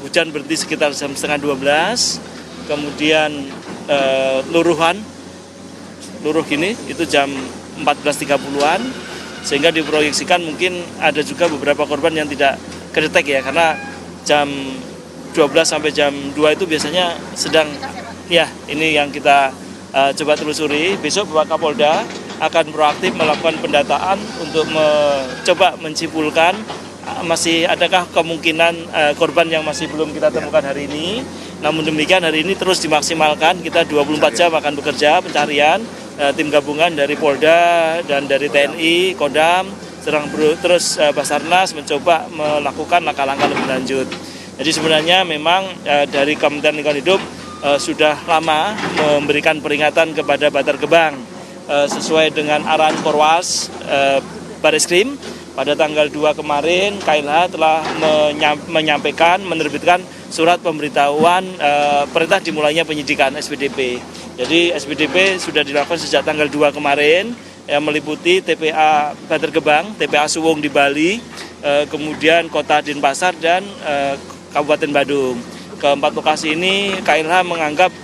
hujan berhenti sekitar jam setengah 12, kemudian luruh gini itu jam 14.30-an, sehingga diproyeksikan mungkin ada juga beberapa korban yang tidak kedetek ya, karena jam 12 sampai jam 2 itu biasanya sedang, ya ini yang kita coba telusuri. Besok Bapak Kapolda akan proaktif melakukan pendataan untuk mencoba menyimpulkan masih adakah kemungkinan korban yang masih belum kita temukan hari ini. Namun demikian hari ini terus dimaksimalkan, kita 24 jam akan bekerja pencarian, tim gabungan dari Polda dan dari TNI, Kodam, terus Basarnas mencoba melakukan langkah-langkah lebih lanjut. Jadi sebenarnya memang dari Kementerian Lingkungan Hidup sudah lama memberikan peringatan kepada Bantar Gebang sesuai dengan arahan Korwas Bareskrim. Pada tanggal 2 kemarin KLH telah menyampaikan, menerbitkan surat pemberitahuan perintah dimulainya penyidikan SPDP. Jadi SPDP sudah dilakukan sejak tanggal 2 kemarin, yang meliputi TPA Bantar Gebang, TPA Suwung di Bali, kemudian Kota Denpasar dan Kabupaten Badung. Keempat lokasi ini KLH menganggap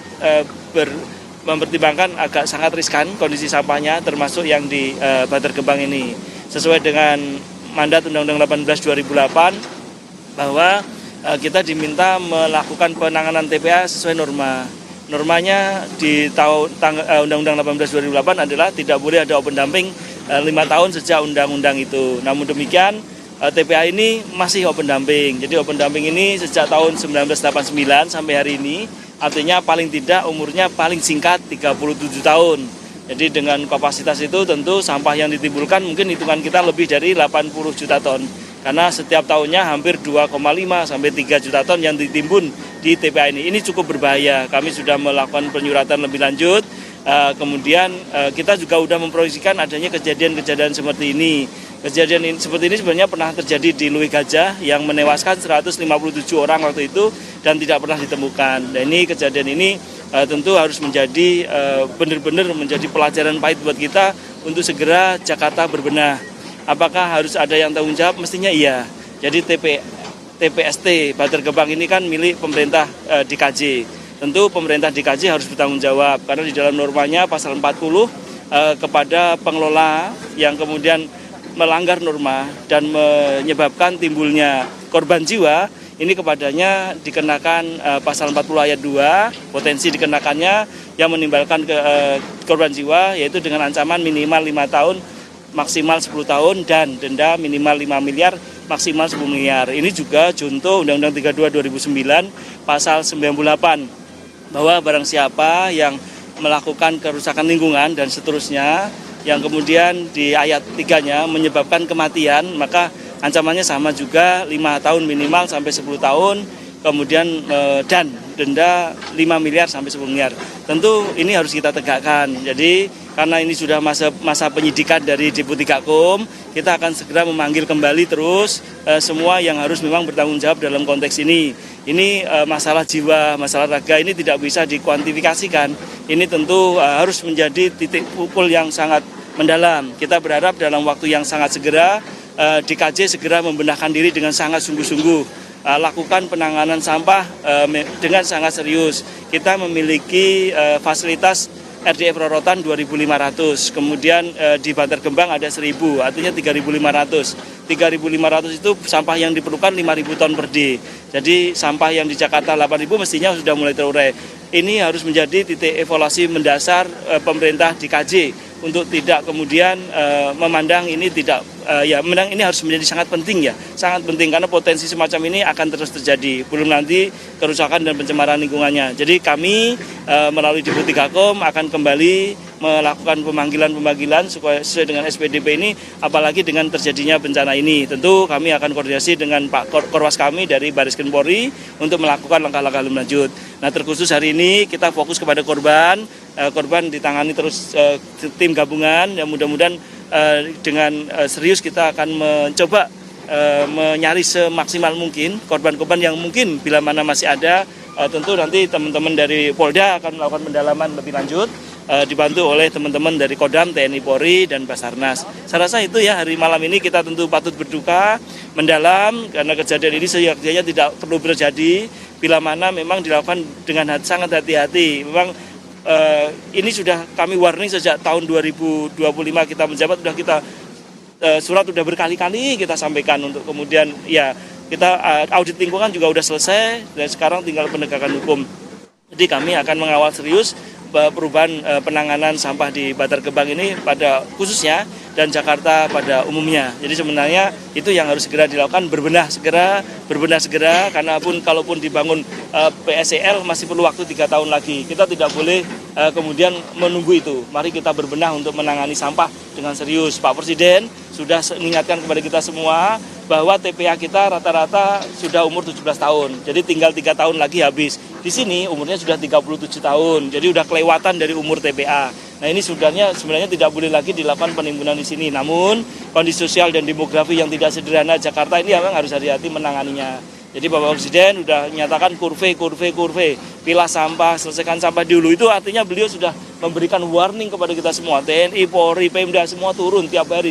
mempertimbangkan agak sangat riskan kondisi sampahnya, termasuk yang di Bantar Gebang ini. Sesuai dengan mandat Undang-Undang 18 2008 bahwa kita diminta melakukan penanganan TPA sesuai norma. Normanya di Undang-Undang 18 2008 adalah tidak boleh ada open dumping 5 tahun sejak undang-undang itu. Namun demikian TPA ini masih open dumping. Jadi open dumping ini sejak tahun 1989 sampai hari ini, artinya paling tidak umurnya paling singkat 37 tahun. Jadi dengan kapasitas itu tentu sampah yang ditimbulkan mungkin hitungan kita lebih dari 80 juta ton. Karena setiap tahunnya hampir 2,5 sampai 3 juta ton yang ditimbun di TPA ini. Ini cukup berbahaya. Kami sudah melakukan penyuratan lebih lanjut. Kemudian kita juga sudah memproyeksikan adanya kejadian-kejadian seperti ini. Kejadian seperti ini sebenarnya pernah terjadi di Luih Gajah yang menewaskan 157 orang waktu itu dan tidak pernah ditemukan. Dan ini kejadian ini tentu harus menjadi benar-benar menjadi pelajaran pahit buat kita untuk segera Jakarta berbenah. Apakah harus ada yang tanggung jawab? Mestinya iya. Jadi TPST Bantar Gebang ini kan milik pemerintah DKJ. Tentu pemerintah DKJ harus bertanggung jawab karena di dalam normanya pasal 40 kepada pengelola yang kemudian melanggar norma dan menyebabkan timbulnya korban jiwa, ini kepadanya dikenakan pasal 40 ayat 2, potensi dikenakannya yang menimbulkan korban jiwa yaitu dengan ancaman minimal 5 tahun, maksimal 10 tahun dan denda minimal 5 miliar, maksimal 10 miliar. Ini juga contoh Undang-Undang 32 2009 pasal 98 bahwa barang siapa yang melakukan kerusakan lingkungan dan seterusnya yang kemudian di ayat 3-nya menyebabkan kematian, maka ancamannya sama juga 5 tahun minimal sampai 10 tahun, kemudian dan denda 5 miliar sampai 10 miliar. Tentu ini harus kita tegakkan. Jadi karena ini sudah masa penyidikan dari Deputi Gakum, kita akan segera memanggil kembali terus semua yang harus memang bertanggung jawab dalam konteks ini. Ini masalah jiwa, masalah raga ini tidak bisa dikuantifikasikan. Ini tentu harus menjadi titik pukul yang sangat mendalam. Kita berharap dalam waktu yang sangat segera DKJ segera membenahkan diri dengan sangat sungguh-sungguh, lakukan penanganan sampah dengan sangat serius. Kita memiliki fasilitas RDF Rorotan 2.500, kemudian di Bantar Gebang ada 1.000, artinya 3.500. 3.500 itu sampah yang diperlukan 5.000 ton per day. Jadi sampah yang di Jakarta 8.000 mestinya sudah mulai terurai. Ini harus menjadi titik evaluasi mendasar pemerintah DKJ untuk tidak kemudian memandang ini tidak memandang ini harus menjadi sangat penting ya, sangat penting karena potensi semacam ini akan terus terjadi. Belum nanti kerusakan dan pencemaran lingkungannya. Jadi kami melalui Deputi Gakum akan kembali melakukan pemanggilan sesuai dengan SPDP ini, apalagi dengan terjadinya bencana ini. Tentu kami akan koordinasi dengan Pak Korwas kami dari Bareskrim Polri untuk melakukan langkah-langkah lebih lanjut. Nah, terkhusus hari ini kita fokus kepada korban ditangani terus tim gabungan, yang mudah-mudahan dengan serius kita akan mencoba mencari semaksimal mungkin korban-korban yang mungkin bila mana masih ada. Tentu nanti teman-teman dari Polda akan melakukan pendalaman lebih lanjut dibantu oleh teman-teman dari Kodam, TNI Polri, dan Basarnas. Saya rasa itu ya, hari malam ini kita tentu patut berduka mendalam karena kejadian ini sejatinya tidak perlu terjadi bila mana memang dilakukan dengan sangat hati-hati. Memang ini sudah kami warning sejak tahun 2025 kita menjabat, sudah kita surat sudah berkali-kali kita sampaikan untuk kemudian ya kita audit lingkungan juga sudah selesai dan sekarang tinggal penegakan hukum. Jadi kami akan mengawal serius perubahan penanganan sampah di Bantar Gebang ini pada khususnya dan Jakarta pada umumnya. Jadi sebenarnya itu yang harus segera dilakukan, berbenah segera karena kalaupun dibangun PSEL masih perlu waktu 3 tahun lagi. Kita tidak boleh kemudian menunggu itu. Mari kita berbenah untuk menangani sampah dengan serius. Pak Presiden sudah mengingatkan kepada kita semua bahwa TPA kita rata-rata sudah umur 17 tahun. Jadi tinggal 3 tahun lagi habis. Di sini umurnya sudah 37 tahun. Jadi sudah kelewatan dari umur TPA. Nah ini sebenarnya tidak boleh lagi dilakukan penimbunan di sini. Namun kondisi sosial dan demografi yang tidak sederhana Jakarta ini memang harus hati-hati menanganinya. Jadi Bapak Presiden sudah menyatakan kurve, pilah sampah, selesaikan sampah dulu. Itu artinya beliau sudah memberikan warning kepada kita semua. TNI, Polri, Pemda semua turun tiap hari,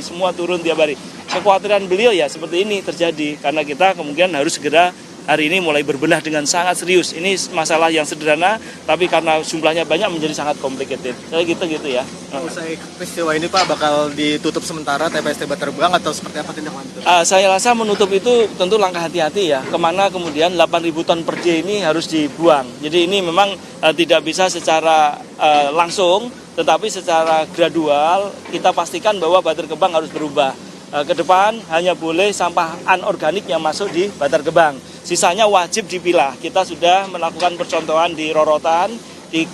Kekhawatiran beliau ya seperti ini terjadi karena kita kemungkinan harus segera hari ini mulai berbenah dengan sangat serius. Ini masalah yang sederhana, tapi karena jumlahnya banyak menjadi sangat complicated. Saya gitu ya. Usai peristiwa ini Pak, bakal ditutup sementara TPST Bantar Gebang atau seperti apa tindak lanjut? Saya rasa menutup itu tentu langkah hati-hati ya. Kemana kemudian 8.000 ton per day ini harus dibuang. Jadi ini memang tidak bisa secara langsung, tetapi secara gradual kita pastikan bahwa Bantar Gebang harus berubah. Ke depan hanya boleh sampah anorganik yang masuk di Bantar Gebang. Sisanya wajib dipilah. Kita sudah melakukan percontohan di Rorotan, di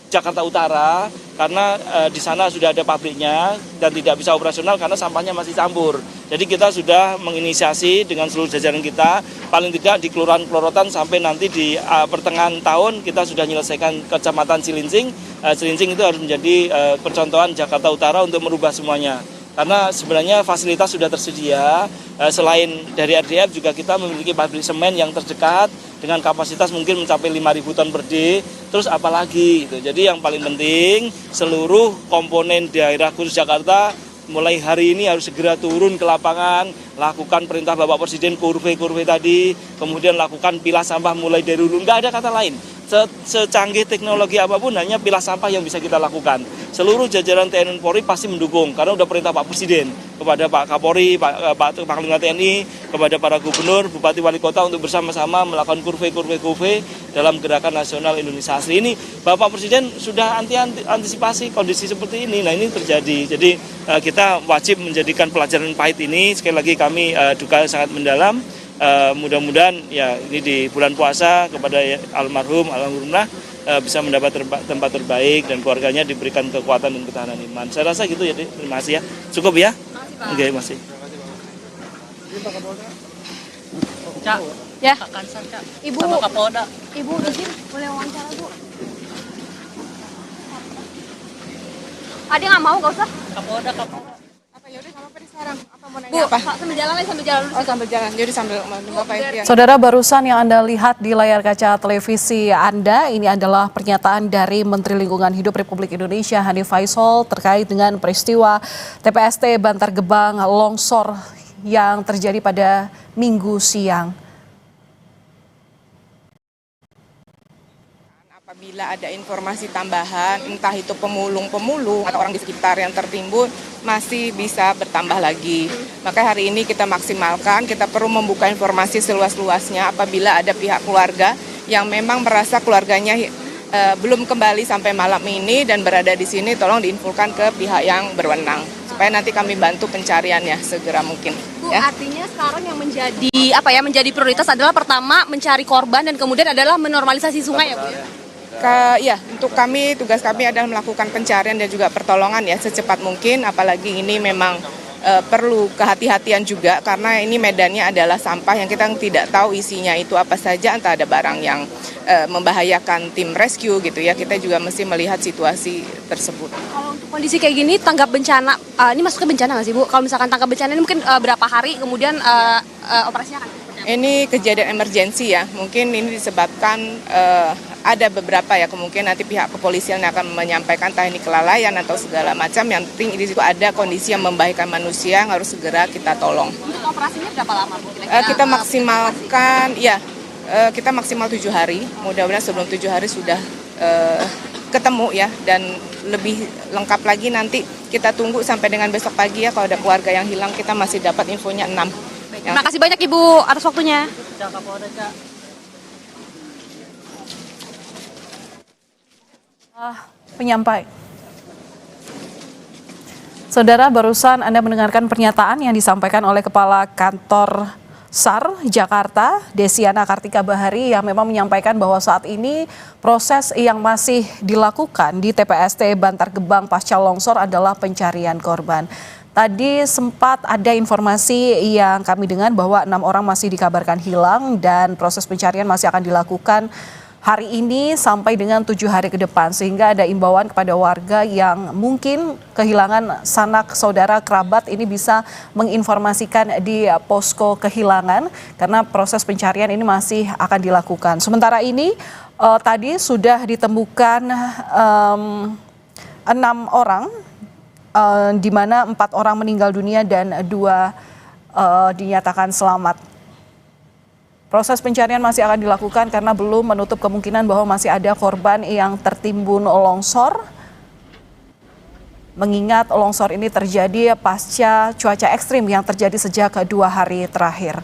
Jakarta Utara, karena di sana sudah ada pabriknya dan tidak bisa operasional karena sampahnya masih campur. Jadi kita sudah menginisiasi dengan seluruh jajaran kita, paling tidak di Kelurahan Rorotan sampai nanti di pertengahan tahun kita sudah menyelesaikan Kecamatan Cilincing. Cilincing itu harus menjadi percontohan Jakarta Utara untuk merubah semuanya. Karena sebenarnya fasilitas sudah tersedia, selain dari RDF juga kita memiliki pabrik semen yang terdekat dengan kapasitas mungkin mencapai 5.000 ton per day, terus apalagi gitu. Jadi yang paling penting seluruh komponen daerah khusus Jakarta mulai hari ini harus segera turun ke lapangan, lakukan perintah Bapak Presiden kurve tadi, kemudian lakukan pilah sampah mulai dari hulu, nggak ada kata lain. Secanggih teknologi apapun hanya pilah sampah yang bisa kita lakukan. Seluruh jajaran TNI Polri pasti mendukung karena udah perintah Pak Presiden kepada Pak Kapolri, Pak Panglima TNI, kepada para gubernur, bupati, wali kota untuk bersama-sama melakukan kurve dalam gerakan nasional Indonesia Asri ini. Bapak Presiden sudah antisipasi kondisi seperti ini. Nah ini terjadi. Jadi kita wajib menjadikan pelajaran pahit ini. Sekali lagi kami duka sangat mendalam. Mudah-mudahan ya ini di bulan puasa kepada almarhumah bisa mendapat tempat terbaik dan keluarganya diberikan kekuatan dan ketahanan iman. Saya rasa gitu ya, terima kasih ya. Cukup ya? Oke, masih. Cak, ya. Ibu, sama Kapolda. Ibu izin boleh wawancara Bu? Ada nggak mau, nggak usah? Kapolda. Yaudah nggak apa-apa sekarang. Apa mau nanya? Bu, apa? Sambil jalan dulu. Oh, sambil jalan. Jadi sambil Bapak Ibu. Saudara, barusan yang Anda lihat di layar kaca televisi Anda, ini adalah pernyataan dari Menteri Lingkungan Hidup Republik Indonesia Hanif Faisal terkait dengan peristiwa TPST Bantar Gebang longsor yang terjadi pada Minggu siang. Apabila ada informasi tambahan, entah itu pemulung atau orang di sekitar yang tertimbun, masih bisa bertambah lagi. Maka hari ini kita maksimalkan, kita perlu membuka informasi seluas-luasnya apabila ada pihak keluarga yang memang merasa keluarganya belum kembali sampai malam ini dan berada di sini, tolong diinfokan ke pihak yang berwenang supaya nanti kami bantu pencariannya segera mungkin. Bu, ya? Artinya sekarang yang menjadi prioritas adalah pertama mencari korban dan kemudian adalah menormalisasi sungai ya Bu ya? Untuk kami, tugas kami adalah melakukan pencarian dan juga pertolongan ya secepat mungkin, apalagi ini memang perlu kehati-hatian juga karena ini medannya adalah sampah yang kita tidak tahu isinya itu apa saja, entah ada barang yang membahayakan tim rescue gitu ya, kita juga mesti melihat situasi tersebut. Kalau untuk kondisi kayak gini, tanggap bencana, ini masuk ke bencana nggak sih Bu? Kalau misalkan tanggap bencana ini mungkin berapa hari kemudian operasinya akan? Ini kejadian emergensi ya, mungkin ini disebabkan ada beberapa ya, kemungkinan nanti pihak kepolisian akan menyampaikan entah ini kelalaian atau segala macam. Yang penting di situ ada kondisi yang membahayakan manusia yang harus segera kita tolong. Untuk operasinya berapa lama Bu? Kira-kira, Kita maksimalkan, kita maksimal 7 hari. Mudah-mudahan sebelum 7 hari sudah ketemu ya, dan lebih lengkap lagi nanti kita tunggu sampai dengan besok pagi ya. Kalau ada keluarga yang hilang, kita masih dapat infonya 6. Terima kasih banyak Ibu atas waktunya. Penyampai. Saudara, barusan Anda mendengarkan pernyataan yang disampaikan oleh Kepala Kantor SAR Jakarta, Desiana Kartika Bahari, yang memang menyampaikan bahwa saat ini proses yang masih dilakukan di TPST Bantar Gebang pasca longsor adalah pencarian korban. Tadi sempat ada informasi yang kami dengar bahwa 6 orang masih dikabarkan hilang dan proses pencarian masih akan dilakukan hari ini sampai dengan 7 hari ke depan, sehingga ada imbauan kepada warga yang mungkin kehilangan sanak saudara kerabat ini bisa menginformasikan di posko kehilangan karena proses pencarian ini masih akan dilakukan. Sementara ini tadi sudah ditemukan 6 orang, di mana 4 orang meninggal dunia dan 2 dinyatakan selamat. Proses pencarian masih akan dilakukan karena belum menutup kemungkinan bahwa masih ada korban yang tertimbun longsor. Mengingat longsor ini terjadi pasca cuaca ekstrim yang terjadi sejak 2 hari terakhir.